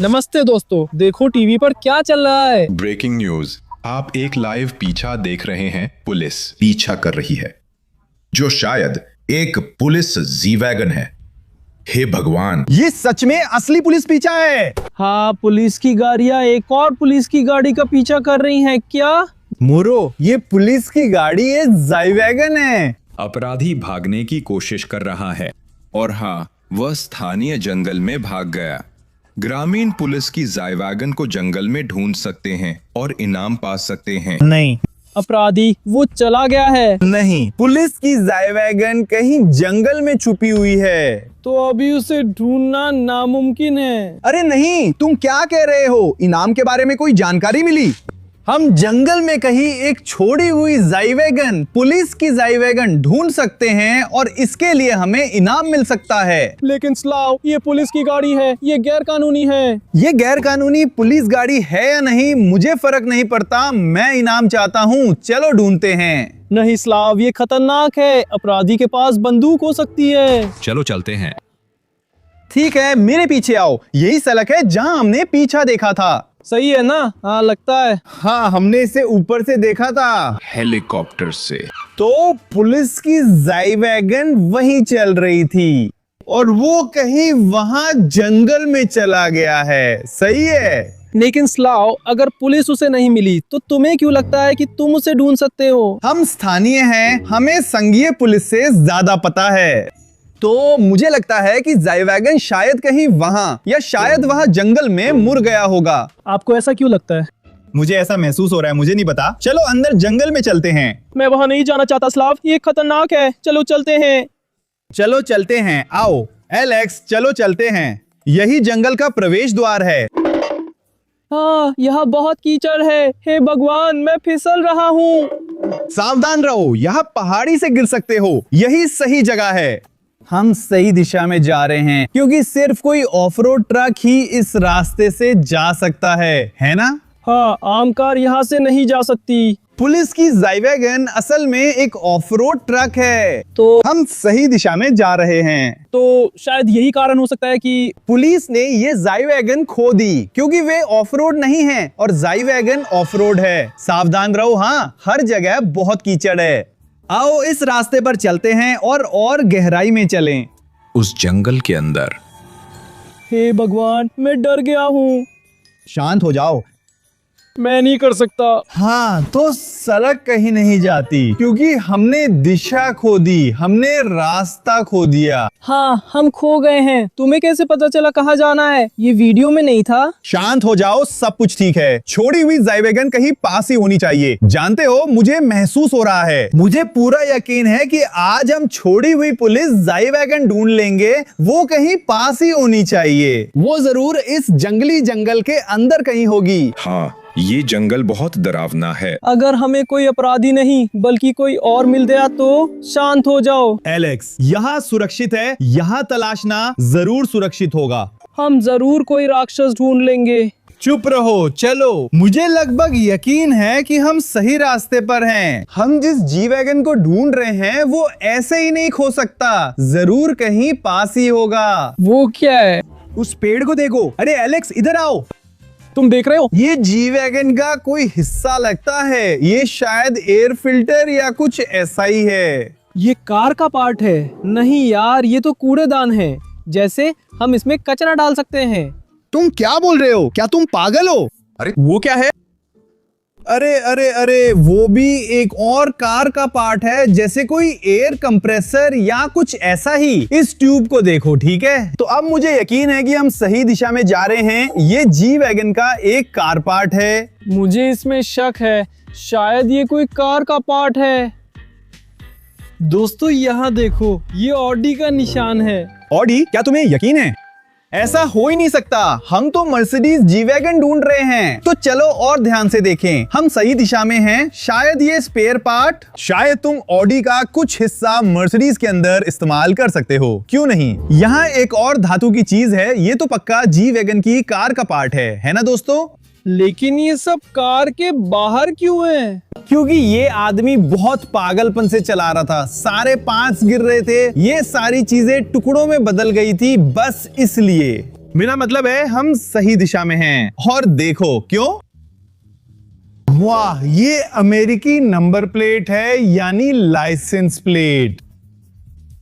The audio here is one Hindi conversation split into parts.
नमस्ते दोस्तों, देखो टीवी पर क्या चल रहा है। Breaking news. आप एक लाइव पीछा देख रहे हैं। पुलिस पीछा कर रही है जो शायद एक पुलिस जी वैगन है। हे भगवान, ये सच में असली पुलिस पीछा है। हाँ, पुलिस की गाड़ियाँ एक और पुलिस की गाड़ी का पीछा कर रही हैं क्या? मोरो, ये पुलिस की गाड़ी है, जी वैगन है। अपराधी भागने की कोशिश कर रहा है और हाँ, वह स्थानीय जंगल में भाग गया। ग्रामीण पुलिस की जी वैगन को जंगल में ढूंढ सकते हैं और इनाम पा सकते हैं। नहीं, अपराधी वो चला गया है। नहीं, पुलिस की जी वैगन कहीं जंगल में छुपी हुई है। तो अभी उसे ढूंढना नामुमकिन है। अरे नहीं, तुम क्या कह रहे हो? इनाम के बारे में कोई जानकारी मिली? हम जंगल में कहीं एक छोड़ी हुई जी वैगन, पुलिस की जी वैगन ढूंढ सकते हैं और इसके लिए हमें इनाम मिल सकता है। लेकिन स्लाव, ये पुलिस की गाड़ी है, ये गैर कानूनी है। ये गैर कानूनी पुलिस गाड़ी है या नहीं, मुझे फर्क नहीं पड़ता। मैं इनाम चाहता हूँ, चलो ढूंढते हैं। नहीं स्लाव, ये खतरनाक है। अपराधी के पास बंदूक हो सकती है। चलो चलते हैं। ठीक है, मेरे पीछे आओ। यही सड़क है जहाँ हमने पीछा देखा था। सही है ना? हाँ, लगता है। हाँ, हमने इसे ऊपर से देखा था, हेलीकॉप्टर से। तो पुलिस की जी वैगन वहीं चल रही थी और वो कहीं वहां जंगल में चला गया है। सही है। लेकिन स्लाव, अगर पुलिस उसे नहीं मिली तो तुम्हें क्यों लगता है कि तुम उसे ढूंढ सकते हो? हम स्थानीय हैं, हमें संघीय पुलिस से ज्यादा पता है। तो मुझे लगता है कि जी वैगन शायद कहीं वहां या शायद वहां जंगल में मुड़ गया होगा। आपको ऐसा क्यों लगता है? मुझे ऐसा महसूस हो रहा है, मुझे नहीं पता। चलो अंदर जंगल में चलते हैं। मैं वहां नहीं जाना चाहता स्लाव, ये खतरनाक है। चलो चलते हैं। चलो चलते हैं, आओ एलेक्स, चलो चलते हैं। यही जंगल का प्रवेश द्वार है। हाँ, यहाँ बहुत कीचड़ है। हे भगवान, मैं फिसल रहा हूँ। सावधान रहो, यहाँ पहाड़ी से गिर सकते हो। यही सही जगह है। हम सही दिशा में जा रहे हैं क्योंकि सिर्फ कोई ऑफ रोड ट्रक ही इस रास्ते से जा सकता है ना? हाँ, आम कार यहाँ से नहीं जा सकती। पुलिस की जी वैगन असल में एक ऑफ रोड ट्रक है, तो हम सही दिशा में जा रहे हैं। तो शायद यही कारण हो सकता है कि पुलिस ने ये जी वैगन खो दी क्योंकि वे ऑफ रोड नहीं है और जी वैगन ऑफ रोड है। सावधान रहो, हाँ, हर जगह बहुत कीचड़ है। आओ इस रास्ते पर चलते हैं और गहराई में चलें। उस जंगल के अंदर। हे भगवान, मैं डर गया हूँ। शांत हो जाओ। मैं नहीं कर सकता। हाँ, तो सड़क कहीं नहीं जाती क्योंकि हमने दिशा खो दी, हमने रास्ता खो दिया। हाँ, हम खो गए हैं। तुम्हें कैसे पता चला कहाँ जाना है? ये वीडियो में नहीं था। शांत हो जाओ, सब कुछ ठीक है। छोड़ी हुई जी वैगन कहीं पास ही होनी चाहिए। जानते हो, मुझे महसूस हो रहा है, मुझे पूरा यकीन है कि आज हम छोड़ी हुई पुलिस जी वैगन ढूंढ लेंगे। वो कहीं पास ही होनी चाहिए। वो जरूर इस जंगली जंगल के अंदर कहीं होगी। हाँ, ये जंगल बहुत डरावना है। अगर हमें कोई अपराधी नहीं बल्कि कोई और मिल गया तो शांत हो जाओ। एलेक्स, यहाँ सुरक्षित है, यहाँ तलाशना जरूर सुरक्षित होगा। हम जरूर कोई राक्षस ढूंढ लेंगे। चुप रहो, चलो। मुझे लगभग यकीन है कि हम सही रास्ते पर हैं। हम जिस जी वैगन को ढूंढ रहे हैं वो ऐसे ही नहीं खो सकता, जरूर कहीं पास ही होगा। वो क्या है? उस पेड़ को देखो। अरे एलेक्स, इधर आओ। तुम देख रहे हो? ये जी वैगन का कोई हिस्सा लगता है। ये शायद एयर फिल्टर या कुछ ऐसा ही है। ये कार का पार्ट है। नहीं यार, ये तो कूड़ेदान है। जैसे हम इसमें कचरा डाल सकते हैं। तुम क्या बोल रहे हो? क्या तुम पागल हो? अरे वो क्या है? अरे अरे अरे, वो भी एक और कार का पार्ट है, जैसे कोई एयर कंप्रेसर या कुछ ऐसा ही। इस ट्यूब को देखो, ठीक है? तो अब मुझे यकीन है कि हम सही दिशा में जा रहे हैं। ये जी वैगन का एक कार पार्ट है। मुझे इसमें शक है, शायद ये कोई कार का पार्ट है। दोस्तों यहाँ देखो, ये ऑडी का निशान है। ऑडी? क्या तुम्हें यकीन है? ऐसा हो ही नहीं सकता। हम तो मर्सिडीज जी वैगन ढूंढ रहे हैं। तो चलो और ध्यान से देखें, हम सही दिशा में हैं। शायद ये स्पेयर पार्ट, शायद तुम ऑडी का कुछ हिस्सा मर्सिडीज के अंदर इस्तेमाल कर सकते हो, क्यों नहीं? यहाँ एक और धातु की चीज है। ये तो पक्का जी वैगन की कार का पार्ट है ना दोस्तों? लेकिन ये सब कार के बाहर क्यों है? क्योंकि ये आदमी बहुत पागलपन से चला रहा था। सारे पार्ट्स गिर रहे थे, ये सारी चीजें टुकड़ों में बदल गई थी, बस इसलिए। मेरा मतलब है हम सही दिशा में हैं। और देखो क्यों। वाह, ये अमेरिकी नंबर प्लेट है, यानी लाइसेंस प्लेट।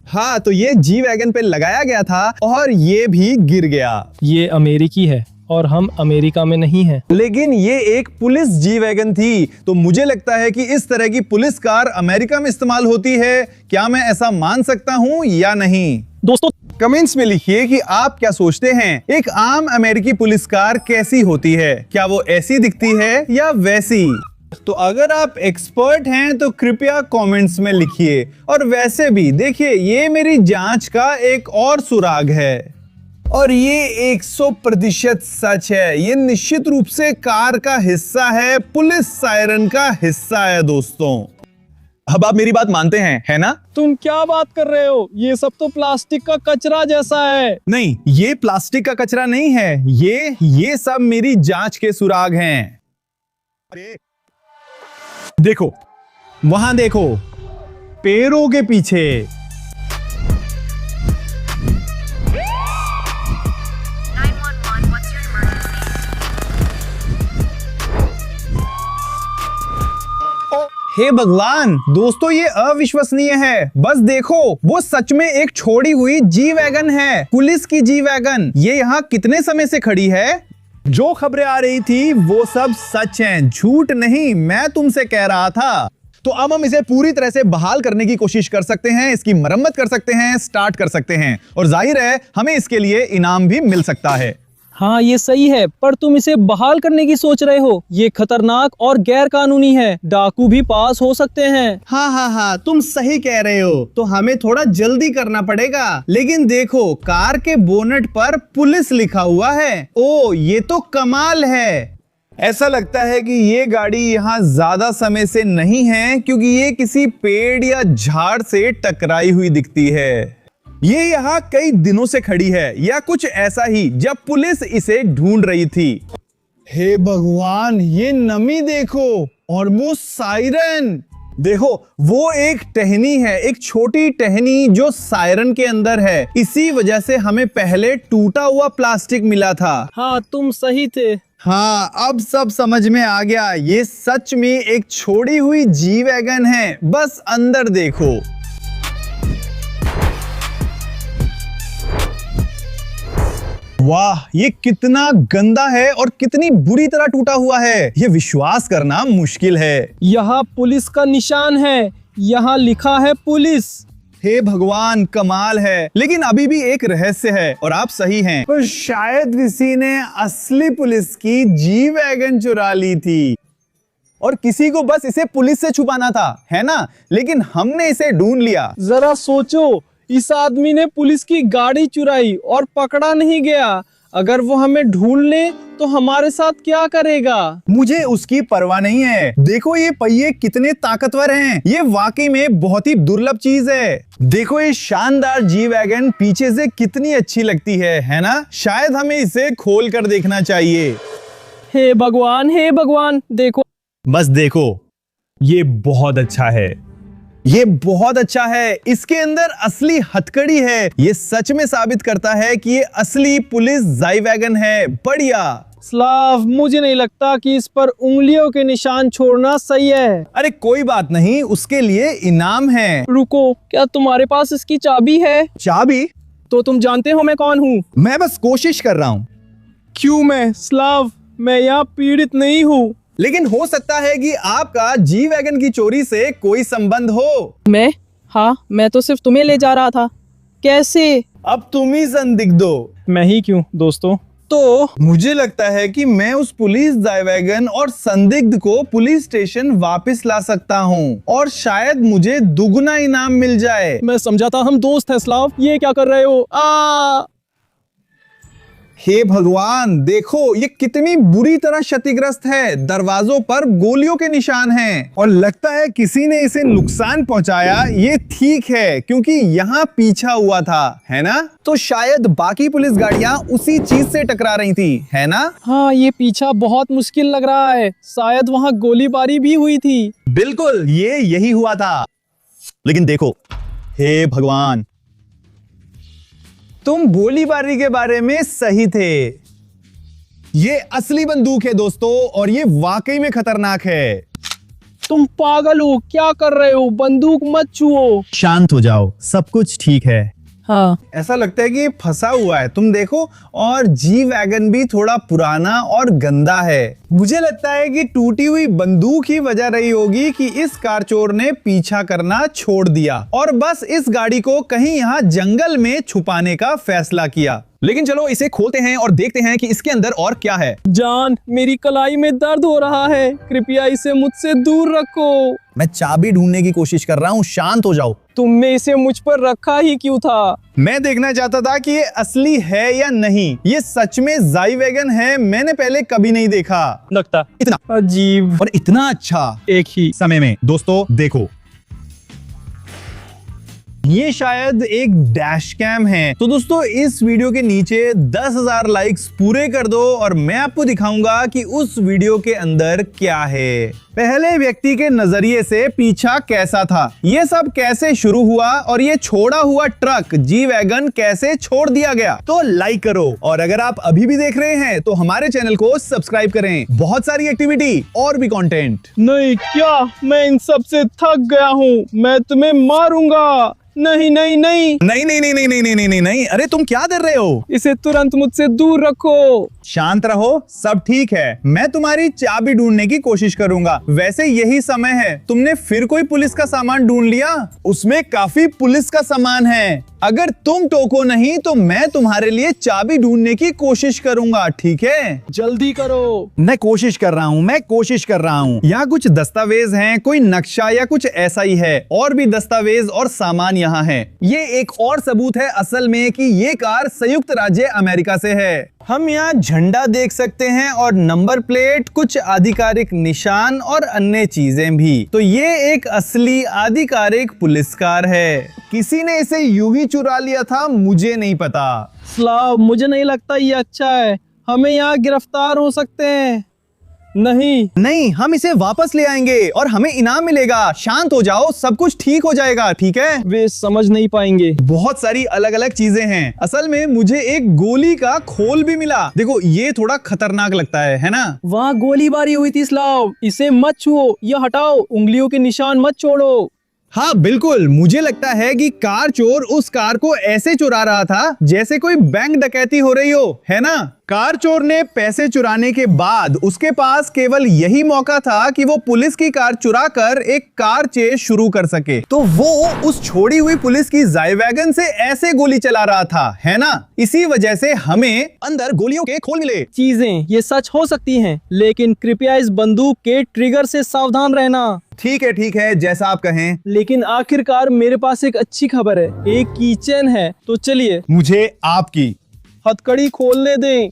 हाँ, तो ये जी वैगन पे लगाया गया था और ये भी गिर गया। ये अमेरिकी है और हम अमेरिका में नहीं हैं। लेकिन ये एक पुलिस जी वैगन थी, तो मुझे लगता है कि इस तरह की पुलिस कार अमेरिका में इस्तेमाल होती है। क्या मैं ऐसा मान सकता हूँ या नहीं? दोस्तों कमेंट्स में लिखिए कि आप क्या सोचते हैं, एक आम अमेरिकी पुलिस कार कैसी होती है? क्या वो ऐसी दिखती है या वैसी? तो अगर आप एक्सपर्ट हैं तो कृपया कमेंट्स में लिखिए। और वैसे भी देखिए, ये मेरी जांच का एक और सुराग है और ये 100% सच है। ये निश्चित रूप से कार का हिस्सा है, पुलिस सायरन का हिस्सा है दोस्तों। अब आप मेरी बात मानते हैं, है ना? तुम क्या बात कर रहे हो? ये सब तो प्लास्टिक का कचरा जैसा है। नहीं, ये प्लास्टिक का कचरा नहीं है। ये सब मेरी जांच के सुराग हैं। देखो, वहां देखो, पेड़ों के पीछे। हे भगवान दोस्तों, ये अविश्वसनीय है। बस देखो, वो सच में एक छोड़ी हुई जी वैगन है, पुलिस की जी वैगन। ये यहाँ कितने समय से खड़ी है? जो खबरें आ रही थी वो सब सच हैं, झूठ नहीं। मैं तुमसे कह रहा था। तो अब हम इसे पूरी तरह से बहाल करने की कोशिश कर सकते हैं, इसकी मरम्मत कर सकते हैं, स्टार्ट कर सकते हैं, और जाहिर है हमें इसके लिए इनाम भी मिल सकता है। हाँ, ये सही है, पर तुम इसे बहाल करने की सोच रहे हो। ये खतरनाक और गैर कानूनी है। डाकू भी पास हो सकते हैं। हाँ, तुम सही कह रहे हो। तो हमें थोड़ा जल्दी करना पड़ेगा। लेकिन देखो, कार के बोनट पर पुलिस लिखा हुआ है। ओ, ये तो कमाल है। ऐसा लगता है कि ये गाड़ी यहाँ ज्यादा समय से नहीं है, क्योंकि ये किसी पेड़ या झाड़ से टकराई हुई दिखती है। ये यहाँ कई दिनों से खड़ी है या कुछ ऐसा ही, जब पुलिस इसे ढूंढ रही थी। हे भगवान, ये नमी देखो, और वो सायरन देखो। वो एक टहनी है, एक छोटी टहनी जो सायरन के अंदर है। इसी वजह से हमें पहले टूटा हुआ प्लास्टिक मिला था। हाँ, तुम सही थे। हाँ, अब सब समझ में आ गया। ये सच में एक छोड़ी हुई जी वैगन है। बस अंदर देखो। वाह, ये कितना गंदा है और कितनी बुरी तरह टूटा हुआ है। ये विश्वास करना मुश्किल है। यहाँ पुलिस का निशान है, यहाँ लिखा है पुलिस। हे भगवान, कमाल है। लेकिन अभी भी एक रहस्य है, और आप सही हैं। पर शायद किसी ने असली पुलिस की जी वैगन चुरा ली थी और किसी को बस इसे पुलिस से छुपाना था, है ना? लेकिन हमने इसे ढूंढ लिया। जरा सोचो, इस आदमी ने पुलिस की गाड़ी चुराई और पकड़ा नहीं गया। अगर वो हमें ढूंढ ले तो हमारे साथ क्या करेगा? मुझे उसकी परवाह नहीं है। देखो, ये पहिए कितने ताकतवर हैं। ये वाकई में बहुत ही दुर्लभ चीज है। देखो, ये शानदार जी वैगन पीछे से कितनी अच्छी लगती है ना? शायद हमें इसे खोल कर देखना चाहिए। हे भगवान, देखो। बस देखो, ये बहुत अच्छा है। ये बहुत अच्छा है। इसके अंदर असली हथकड़ी है। ये सच में साबित करता है कि ये असली पुलिस जी वैगन है। बढ़िया। स्लाव, मुझे नहीं लगता कि इस पर उंगलियों के निशान छोड़ना सही है। अरे कोई बात नहीं, उसके लिए इनाम है। रुको, क्या तुम्हारे पास इसकी चाबी है? चाबी? तो तुम जानते हो मैं कौन हूँ? मैं बस कोशिश कर रहा हूँ। क्यों मैं? स्लाव, मैं यहाँ पीड़ित नहीं हूँ। लेकिन हो सकता है कि आपका जी वैगन की चोरी से कोई संबंध हो। मैं? हाँ, मैं तो सिर्फ तुम्हें ले जा रहा था। कैसे? अब तुम ही संदिग्ध हो। मैं ही क्यों दोस्तों? तो मुझे लगता है कि मैं उस पुलिस जी वैगन और संदिग्ध को पुलिस स्टेशन वापस ला सकता हूँ, और शायद मुझे दुगना इनाम मिल जाए। मैं समझा था हम दोस्त हैं। स्लाव, ये क्या कर रहे हो? हे भगवान, देखो ये कितनी बुरी तरह क्षतिग्रस्त है। दरवाजों पर गोलियों के निशान हैं और लगता है किसी ने इसे नुकसान पहुंचाया। ये ठीक है, क्योंकि यहाँ पीछा हुआ था, है ना? तो शायद बाकी पुलिस गाड़ियां उसी चीज से टकरा रही थी, है ना? हाँ, ये पीछा बहुत मुश्किल लग रहा है। शायद वहाँ गोलीबारी भी हुई थी। बिल्कुल, ये यही हुआ था। लेकिन देखो, हे भगवान, तुम गोलीबारी के बारे में सही थे। ये असली बंदूक है दोस्तों, और ये वाकई में खतरनाक है। तुम पागल हो, क्या कर रहे हो? बंदूक मत छुओ। शांत हो जाओ, सब कुछ ठीक है। हाँ, ऐसा लगता है कि ये फंसा हुआ है, तुम देखो। और जी वैगन भी थोड़ा पुराना और गंदा है। मुझे लगता है कि टूटी हुई बंदूक ही वजह रही होगी कि इस कार चोर ने पीछा करना छोड़ दिया और बस इस गाड़ी को कहीं यहाँ जंगल में छुपाने का फैसला किया। लेकिन चलो इसे खोलते हैं और देखते हैं कि इसके अंदर और क्या है। जान, मेरी कलाई में दर्द हो रहा है, कृपया इसे मुझसे दूर रखो। मैं चाबी ढूंढने की कोशिश कर रहा हूँ, शांत हो जाओ। तुमने इसे मुझ पर रखा ही क्यों था? मैं देखना चाहता था कि ये असली है या नहीं। ये सच में जी वैगन है, मैंने पहले कभी नहीं देखा। लगता इतना अजीब और इतना अच्छा एक ही समय में। दोस्तों देखो, ये शायद एक डैश कैम है। तो दोस्तों इस वीडियो के नीचे 10,000 लाइक्स पूरे कर दो और मैं आपको दिखाऊंगा कि उस वीडियो के अंदर क्या है। पहले व्यक्ति के नजरिए से पीछा कैसा था, ये सब कैसे शुरू हुआ और ये छोड़ा हुआ ट्रक जी वैगन कैसे छोड़ दिया गया। तो लाइक करो और अगर आप अभी भी देख रहे हैं तो हमारे चैनल को सब्सक्राइब करें। बहुत सारी एक्टिविटी और भी कंटेंट। नहीं, क्या मैं इन सब से थक गया हूँ? मैं तुम्हें मारूंगा। नहीं नहीं नहीं नहीं नहीं नहीं नहीं नहीं नहीं नहीं नहीं नहीं, अरे तुम क्या कर रहे हो? इसे तुरंत मुझसे दूर रखो। शांत रहो, सब ठीक है। मैं तुम्हारी चाबी ढूंढने की कोशिश करूंगा। वैसे यही समय है। तुमने फिर कोई पुलिस का सामान ढूंढ लिया? उसमें काफी पुलिस का सामान है। अगर तुम टोको नहीं तो मैं तुम्हारे लिए चाबी ढूंढने की कोशिश करूंगा, ठीक है? जल्दी करो। मैं कोशिश कर रहा हूँ, मैं कोशिश कर रहा हूँ। यहाँ कुछ दस्तावेज हैं, कोई नक्शा या कुछ ऐसा ही है। और भी दस्तावेज और सामान यहाँ है। ये एक और सबूत है असल में कि ये कार संयुक्त राज्य अमेरिका से है। हम यहाँ झंडा देख सकते हैं और नंबर प्लेट, कुछ आधिकारिक निशान और अन्य चीजें भी। तो ये एक असली आधिकारिक पुलिस कार है। किसी ने इसे यूं ही चुरा लिया था, मुझे नहीं पता। स्लाव, मुझे नहीं लगता ये अच्छा है। हमें यहाँ गिरफ्तार हो सकते हैं। नहीं, हम इसे वापस ले आएंगे और हमें इनाम मिलेगा। शांत हो जाओ, सब कुछ ठीक हो जाएगा, ठीक है? वे समझ नहीं पाएंगे। बहुत सारी अलग अलग चीजें हैं। असल में मुझे एक गोली का खोल भी मिला। देखो, ये थोड़ा खतरनाक लगता है ना? वहाँ गोलीबारी हुई थी स्लाव। इसे मत छुओ, ये हटाओ, उंगलियों के निशान मत छोड़ो। हाँ बिल्कुल, मुझे लगता है कि कार चोर उस कार को ऐसे चुरा रहा था जैसे कोई बैंक डकैती हो रही हो, है ना? कार चोर ने पैसे चुराने के बाद उसके पास केवल यही मौका था कि वो पुलिस की कार चुराकर एक कार चेस शुरू कर सके। तो वो उस छोड़ी हुई पुलिस की जी वैगन से ऐसे गोली चला रहा था, है ना? इसी वजह से हमें अंदर गोलियों के खोल मिले। चीजें ये सच हो सकती हैं, लेकिन कृपया इस बंदूक के ट्रिगर से सावधान रहना। ठीक है, जैसा आप कहें। लेकिन आखिरकार मेरे पास एक अच्छी खबर है, एक कीचेन है। तो चलिए मुझे आपकी हथकड़ी खोलने दें।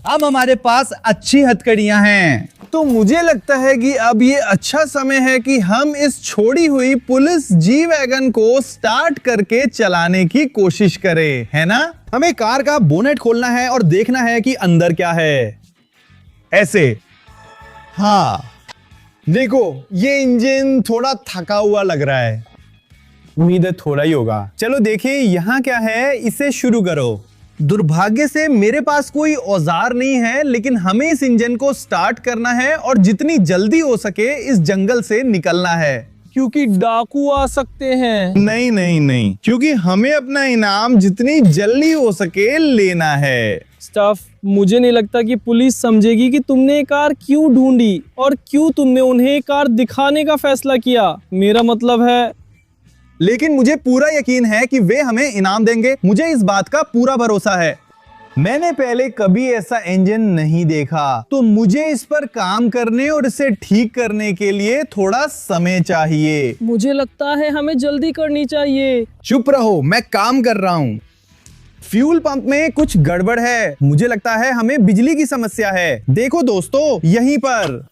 अब हमारे पास अच्छी हथकड़ियां हैं। तो मुझे लगता है कि अब ये अच्छा समय है कि हम इस छोड़ी हुई पुलिस जी वैगन को स्टार्ट करके चलाने की कोशिश करें, है ना? हमें कार का बोनेट खोलना है और देखना है कि अंदर क्या है। ऐसे, हाँ देखो, ये इंजन थोड़ा थका हुआ लग रहा है। उम्मीद है थोड़ा ही होगा। चलो देखिए यहाँ क्या है, इसे शुरू करो। दुर्भाग्य से मेरे पास कोई औजार नहीं है, लेकिन हमें इस इंजन को स्टार्ट करना है और जितनी जल्दी हो सके इस जंगल से निकलना है। क्योंकि डाकू आ सकते हैं। नहीं, क्योंकि हमें अपना इनाम जितनी जल्दी हो सके लेना है। स्टाफ, मुझे नहीं लगता कि पुलिस समझेगी कि तुमने कार क्यों ढूंढी और क्यों तुमने उन्हें कार दिखाने का फैसला किया। मेरा मतलब है, लेकिन मुझे पूरा यकीन है कि वे हमें इनाम देंगे। मुझे इस बात का पूरा भरोसा है। मैंने पहले कभी ऐसा इंजन नहीं देखा, तो मुझे इस पर काम करने और इसे ठीक करने के लिए थोड़ा समय चाहिए। मुझे लगता है हमें जल्दी करनी चाहिए। चुप रहो, मैं काम कर रहा हूँ। फ्यूल पंप में कुछ गड़बड़ है। मुझे लगता है हमें बिजली की समस्या है। देखो दोस्तों, यहीं पर।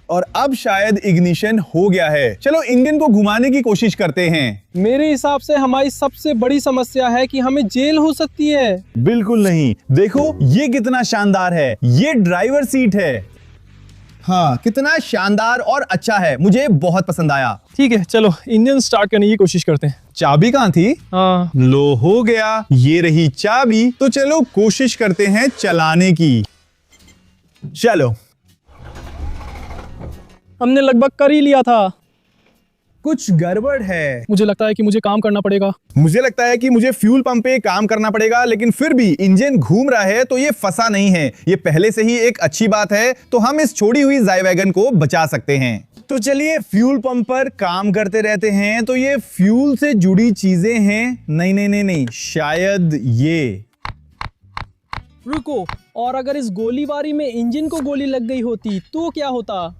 और अब शायद इग्निशन हो गया है। चलो इंजन को घुमाने की कोशिश करते हैं। मेरे हिसाब से हमारी सबसे बड़ी समस्या है कि हमें जेल हो सकती है। बिल्कुल नहीं, देखो ये कितना शानदार है। ये ड्राइवर सीट है। हाँ, कितना शानदार और अच्छा है, मुझे बहुत पसंद आया। ठीक है, चलो इंजन स्टार्ट करने की कोशिश करते हैं। चाबी कहाँ थी? हाँ, लो हो गया, ये रही चाबी। तो चलो कोशिश करते हैं चलाने की। चलो, हमने लगभग कर ही लिया था। कुछ गड़बड़ है। मुझे लगता है कि मुझे काम करना पड़ेगा। मुझे लगता है कि मुझे फ्यूल पंप पे काम करना पड़ेगा, लेकिन फिर भी इंजन घूम रहा है तो ये फंसा नहीं है। ये पहले से ही एक अच्छी बात है, तो हम इस छोड़ी हुई ज़ाइवैगन को बचा सकते हैं। तो चलिए फ्यूल पंप पर काम करते रहते हैं। तो ये फ्यूल से जुड़ी चीजें हैं। नहीं नहीं नहीं नहीं, शायद ये। रुको, और अगर इस गोलीबारी में इंजन को गोली लग गई होती तो क्या होता?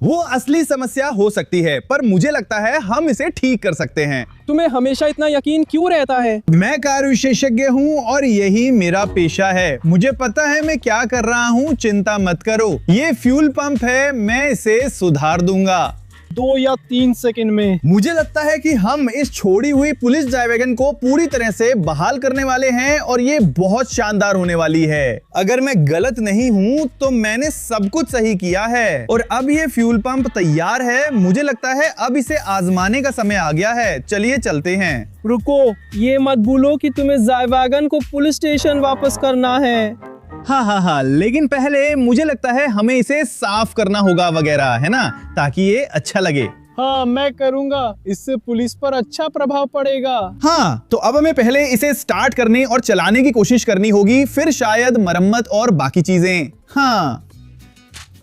वो असली समस्या हो सकती है, पर मुझे लगता है हम इसे ठीक कर सकते हैं। तुम्हें हमेशा इतना यकीन क्यों रहता है? मैं कार विशेषज्ञ हूँ और यही मेरा पेशा है। मुझे पता है मैं क्या कर रहा हूँ, चिंता मत करो। ये फ्यूल पंप है, मैं इसे सुधार दूंगा 2 या 3 सेकंड में। मुझे लगता है कि हम इस छोड़ी हुई पुलिस ज़ाइवैगन को पूरी तरह से बहाल करने वाले हैं और ये बहुत शानदार होने वाली है। अगर मैं गलत नहीं हूं तो मैंने सब कुछ सही किया है और अब ये फ्यूल पंप तैयार है। मुझे लगता है अब इसे आजमाने का समय आ गया है। चलिए चलते हैं। रुको, ये मत भूलो कि तुम्हें ज़ाइवैगन को पुलिस स्टेशन वापस करना है। हाँ, लेकिन पहले मुझे लगता है हमें इसे साफ करना होगा वगैरह, है ना, ताकि ये अच्छा लगे। हाँ, मैं करूंगा, इससे पुलिस पर अच्छा प्रभाव पड़ेगा। हाँ, तो अब हमें पहले इसे स्टार्ट करने और चलाने की कोशिश करनी होगी, फिर शायद मरम्मत और बाकी चीजें। हाँ,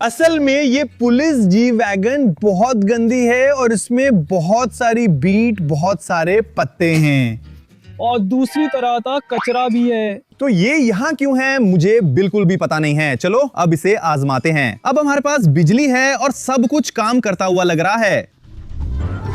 असल में ये पुलिस जी वैगन बहुत गंदी है और इसमें बहुत सारी बीट, बहुत सारे पत्ते हैं और दूसरी तरह का कचरा भी है। तो ये यहाँ क्यों है मुझे बिल्कुल भी पता नहीं है। चलो अब इसे आजमाते हैं। अब हमारे पास बिजली है और सब कुछ काम करता हुआ लग रहा है।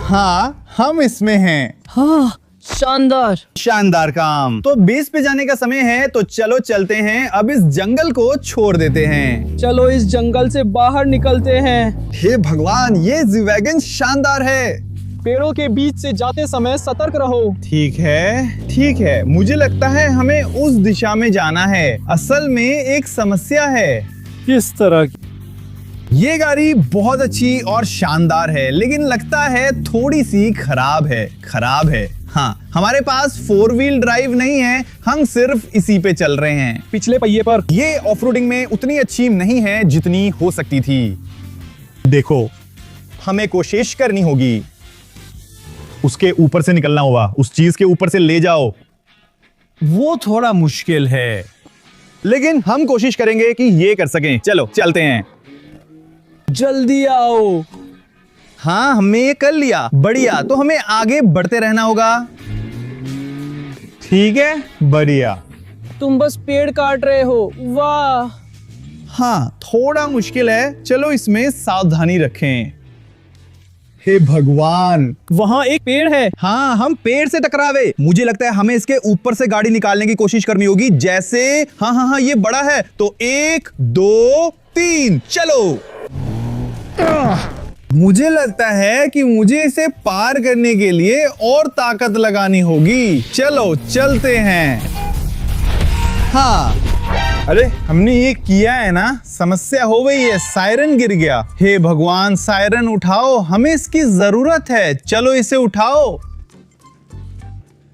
हाँ, हम इसमें हैं। हाँ, शानदार काम। तो बेस पे जाने का समय है, तो चलो चलते हैं। अब इस जंगल को छोड़ देते हैं। चलो इस जंगल से बाहर निकलते हैं। हे भगवान, ये ज़ाइवैगन शानदार है। पेड़ों के बीच से जाते समय सतर्क रहो। ठीक है, मुझे लगता है हमें उस दिशा में जाना है। असल में एक समस्या है। किस तरह की? ये गाड़ी बहुत अच्छी और शानदार है, लेकिन लगता है थोड़ी सी खराब है। हाँ, हमारे पास 4 व्हील ड्राइव नहीं है, हम सिर्फ इसी पे चल रहे हैं, पिछले पहिए पर। ये ऑफरोडिंग में उतनी अच्छी नहीं है जितनी हो सकती थी। देखो, हमें कोशिश करनी होगी। उसके ऊपर से निकलना होगा, उस चीज के ऊपर से ले जाओ। वो थोड़ा मुश्किल है, लेकिन हम कोशिश करेंगे कि ये कर सकें। चलो चलते हैं। जल्दी आओ। हाँ, हमने ये कर लिया। बढ़िया, तो हमें आगे बढ़ते रहना होगा। ठीक है, बढ़िया। तुम बस पेड़ काट रहे हो। वाह। हाँ, थोड़ा मुश्किल है। चलो इसमें सावधानी रखें। हे भगवान, वहाँ एक पेड़ है। हाँ, हम पेड़ से टकरावे। मुझे लगता है हमें इसके ऊपर से गाड़ी निकालने की कोशिश करनी होगी। जैसे हाँ, ये बड़ा है, तो 1 2 3 चलो। मुझे लगता है कि मुझे इसे पार करने के लिए और ताकत लगानी होगी। चलो चलते हैं। हाँ, अरे हमने ये किया है ना। समस्या हो गई है, सायरन गिर गया। हे भगवान, सायरन उठाओ, हमें इसकी जरूरत है। चलो इसे उठाओ।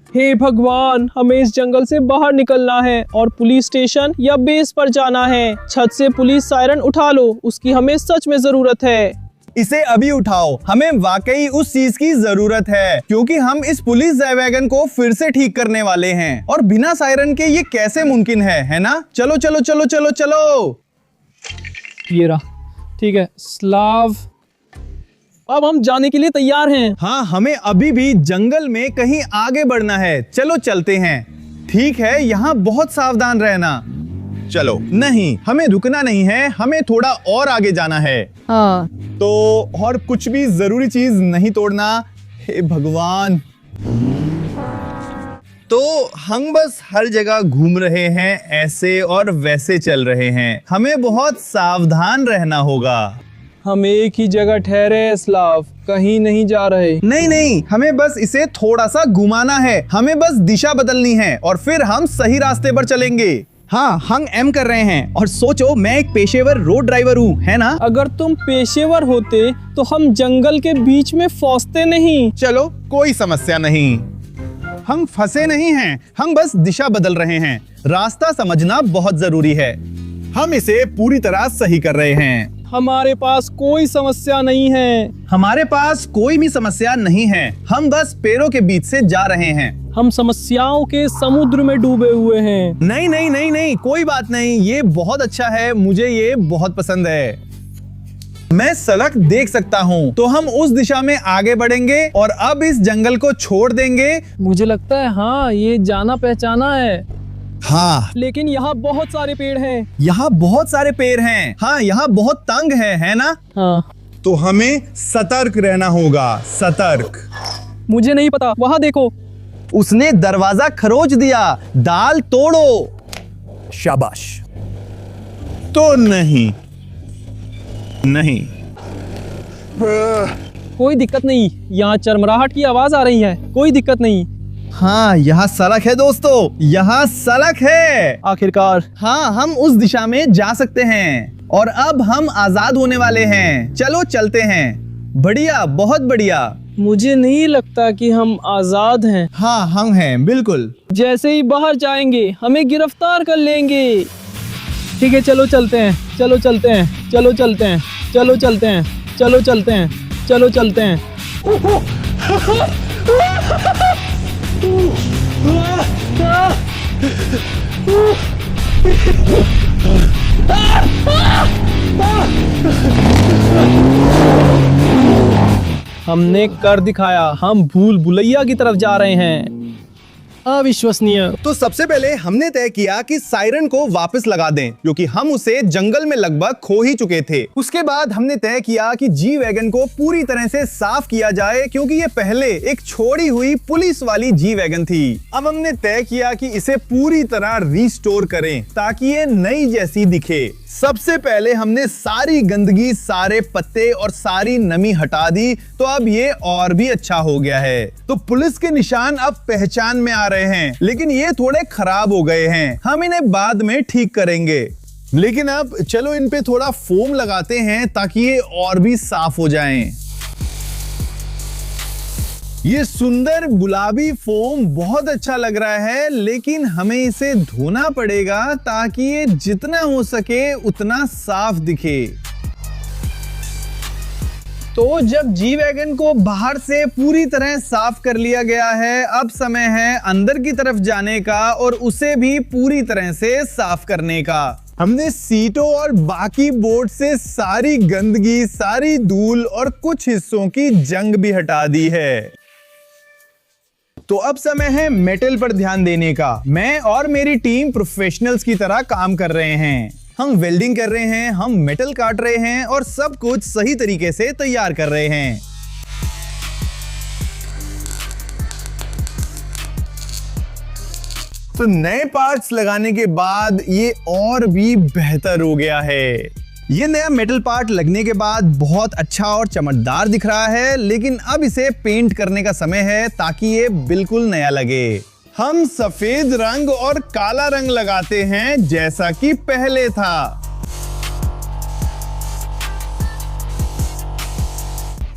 हे भगवान, हमें इस जंगल से बाहर निकलना है और पुलिस स्टेशन या बेस पर जाना है। छत से पुलिस सायरन उठा लो, उसकी हमें सच में जरूरत है। इसे अभी उठाओ, हमें वाकई उस चीज की जरूरत है, क्योंकि हम इस पुलिस ज़ाइवैगन को फिर से ठीक करने वाले हैं और बिना सायरन के ये कैसे मुमकिन है ना? चलो चलो चलो चलो चलो। ये रहा। ठीक है स्लाव, अब हम जाने के लिए तैयार हैं। हाँ, हमें अभी भी जंगल में कहीं आगे बढ़ना है। चलो चलते हैं। ठीक है, यहाँ बहुत सावधान रहना। चलो, नहीं, हमें रुकना नहीं है, हमें थोड़ा और आगे जाना है। हाँ, तो और कुछ भी जरूरी चीज नहीं तोड़ना। हे भगवान, तो हम बस हर जगह घूम रहे हैं, ऐसे और वैसे चल रहे हैं। हमें बहुत सावधान रहना होगा। हम एक ही जगह ठहरे हैं स्लाव, कहीं नहीं जा रहे। नहीं, हमें बस इसे थोड़ा सा घुमाना है। हमें बस दिशा बदलनी है और फिर हम सही रास्ते पर चलेंगे। हाँ, हम एम कर रहे हैं और सोचो मैं एक पेशेवर रोड ड्राइवर हूँ, है ना? अगर तुम पेशेवर होते तो हम जंगल के बीच में फंसते नहीं। चलो कोई समस्या नहीं, हम फंसे नहीं हैं, हम बस दिशा बदल रहे हैं। रास्ता समझना बहुत जरूरी है, हम इसे पूरी तरह सही कर रहे हैं। हमारे पास कोई समस्या नहीं है। हमारे पास कोई भी समस्या नहीं है, हम बस पेड़ों के बीच से जा रहे हैं। हम समस्याओं के समुद्र में डूबे हुए हैं। नहीं नहीं नहीं नहीं, कोई बात नहीं, ये बहुत अच्छा है, मुझे ये बहुत पसंद है। मैं सड़क देख सकता हूँ, तो हम उस दिशा में आगे बढ़ेंगे और अब इस जंगल को छोड़ देंगे। मुझे लगता है हाँ, ये जाना पहचाना है। हाँ, लेकिन यहाँ बहुत सारे पेड़ हैं। यहाँ बहुत सारे पेड़ हैं। हाँ, यहाँ बहुत तंग है ना? हाँ, तो हमें सतर्क रहना होगा, सतर्क। मुझे नहीं पता, वहाँ देखो। उसने दरवाजा खरोच दिया, दाल तोड़ो। शाबाश। तो नहीं नहीं, कोई दिक्कत नहीं, यहाँ चरमराहट की आवाज आ रही है। कोई दिक्कत नहीं। हाँ, यहाँ सड़क है दोस्तों, यहाँ सड़क है आखिरकार। हाँ, हम उस दिशा में जा सकते हैं और अब हम आजाद होने वाले हैं। चलो चलते हैं। बढ़िया, बहुत बढ़िया। मुझे नहीं लगता कि हम आजाद हैं। हाँ, हम हैं बिल्कुल। जैसे ही बाहर जाएंगे हमें गिरफ्तार कर लेंगे। ठीक है, चलो चलते हैं, चलो चलते हैं, चलो चलते हैं, चलो चलते हैं, चलो चलते हैं, चलो चलते हैं। हमने कर दिखाया, हम भूल भुलैया की तरफ जा रहे हैं। अविश्वसनीय। तो सबसे पहले हमने तय किया कि सायरन को वापस लगा दें, क्योंकि हम उसे जंगल में लगभग खो ही चुके थे। उसके बाद हमने तय किया कि जी वैगन को पूरी तरह से साफ किया जाए, क्योंकि ये पहले एक छोड़ी हुई पुलिस वाली जी वैगन थी। अब हमने तय किया कि इसे पूरी तरह रिस्टोर करें ताकि ये नई जैसी दिखे। सबसे पहले हमने सारी गंदगी, सारे पत्ते और सारी नमी हटा दी, तो अब ये और भी अच्छा हो गया है। तो पुलिस के निशान अब पहचान में आ रहे हैं, लेकिन ये थोड़े खराब हो गए हैं। हम इन्हें बाद में ठीक करेंगे, लेकिन अब चलो इन पे थोड़ा फोम लगाते हैं ताकि ये और भी साफ हो जाएं। ये सुंदर गुलाबी फोम बहुत अच्छा लग रहा है, लेकिन हमें इसे धोना पड़ेगा ताकि ये जितना हो सके उतना साफ दिखे। तो जब जी वैगन को बाहर से पूरी तरह साफ कर लिया गया है, अब समय है अंदर की तरफ जाने का और उसे भी पूरी तरह से साफ करने का। हमने सीटों और बाकी बोर्ड से सारी गंदगी, सारी धूल और कुछ हिस्सों की जंग भी हटा दी है। तो अब समय है मेटल पर ध्यान देने का। मैं और मेरी टीम प्रोफेशनल्स की तरह काम कर रहे हैं। हम वेल्डिंग कर रहे हैं, हम मेटल काट रहे हैं और सब कुछ सही तरीके से तैयार कर रहे हैं। तो नए पार्ट्स लगाने के बाद ये और भी बेहतर हो गया है। ये नया मेटल पार्ट लगने के बाद बहुत अच्छा और चमकदार दिख रहा है, लेकिन अब इसे पेंट करने का समय है ताकि ये बिल्कुल नया लगे। हम सफेद रंग और काला रंग लगाते हैं जैसा कि पहले था।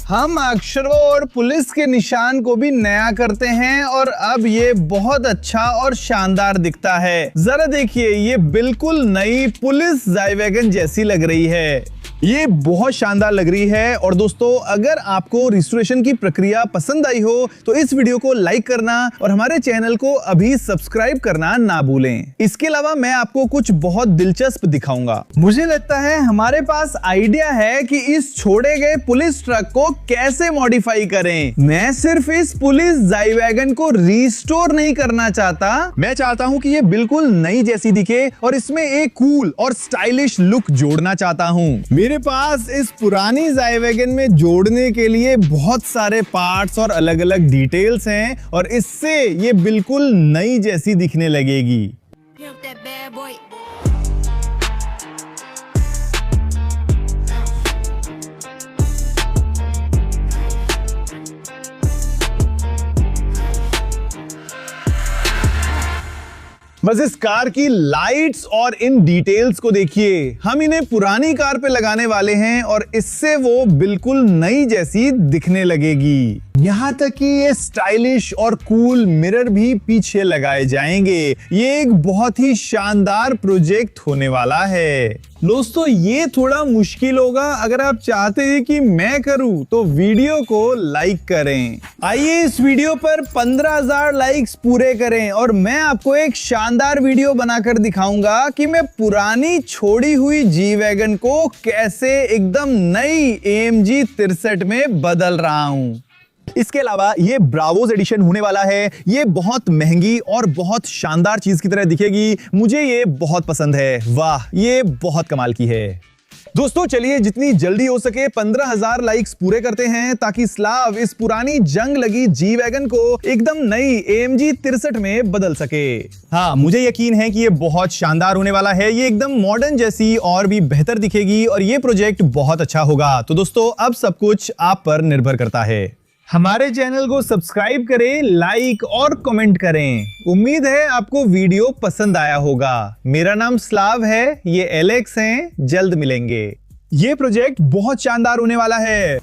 हम अक्षरों और पुलिस के निशान को भी नया करते हैं और अब ये बहुत अच्छा और शानदार दिखता है। जरा देखिए, ये बिल्कुल नई पुलिस ज़ाइवैगन जैसी लग रही है। ये बहुत शानदार लग रही है। और दोस्तों, अगर आपको रिस्टोरेशन की प्रक्रिया पसंद आई हो तो इस वीडियो को लाइक करना और हमारे चैनल को अभी सब्सक्राइब करना ना भूलें। इसके अलावा मैं आपको कुछ बहुत दिलचस्प दिखाऊंगा। मुझे लगता है हमारे पास आइडिया है कि इस छोड़े गए पुलिस ट्रक को कैसे मॉडिफाई करें। मैं सिर्फ इस पुलिस ज़ाइवैगन को रिस्टोर नहीं करना चाहता, मैं चाहता हूँ कि ये बिल्कुल नई जैसी दिखे और इसमें एक कूल और स्टाइलिश लुक जोड़ना चाहता हूँ। मेरे पास इस पुरानी ज़ाइवैगन में जोड़ने के लिए बहुत सारे पार्ट्स और अलग अलग डिटेल्स हैं और इससे ये बिल्कुल नई जैसी दिखने लगेगी। Pimp that bad boy. बस इस कार की लाइट्स और इन डिटेल्स को देखिए। हम इन्हें पुरानी कार पे लगाने वाले हैं और इससे वो बिल्कुल नई जैसी दिखने लगेगी। यहाँ तक कि ये स्टाइलिश और कूल मिरर भी पीछे लगाए जाएंगे। ये एक बहुत ही शानदार प्रोजेक्ट होने वाला है। दोस्तों ये थोड़ा मुश्किल होगा। अगर आप चाहते हैं कि मैं करूं तो वीडियो को लाइक करें। आइए इस वीडियो पर 15,000 लाइक्स पूरे करें और मैं आपको एक शानदार वीडियो बनाकर दिखाऊंगा कि मैं पुरानी छोड़ी हुई जी वैगन को कैसे एकदम नई AMG 63 में बदल रहा हूं। इसके अलावा ये ब्रावोज एडिशन होने वाला है। ये बहुत महंगी और बहुत शानदार चीज की तरह दिखेगी। मुझे ये बहुत पसंद है। वाह, ये बहुत कमाल की है। दोस्तों चलिए जितनी जल्दी हो सके 15,000 लाइक्स पूरे करते हैं ताकि स्लाव इस पुरानी जंग लगी जी वैगन को एकदम नई AMG 63 में बदल सके। हाँ, मुझे यकीन है कि ये बहुत शानदार होने वाला है। ये एकदम मॉडर्न जैसी और भी बेहतर दिखेगी और ये प्रोजेक्ट बहुत अच्छा होगा। तो दोस्तों अब सब कुछ आप पर निर्भर करता है। हमारे चैनल को सब्सक्राइब करें, लाइक और कमेंट करें। उम्मीद है आपको वीडियो पसंद आया होगा। मेरा नाम स्लाव है, ये एलेक्स हैं। जल्द मिलेंगे। ये प्रोजेक्ट बहुत शानदार होने वाला है।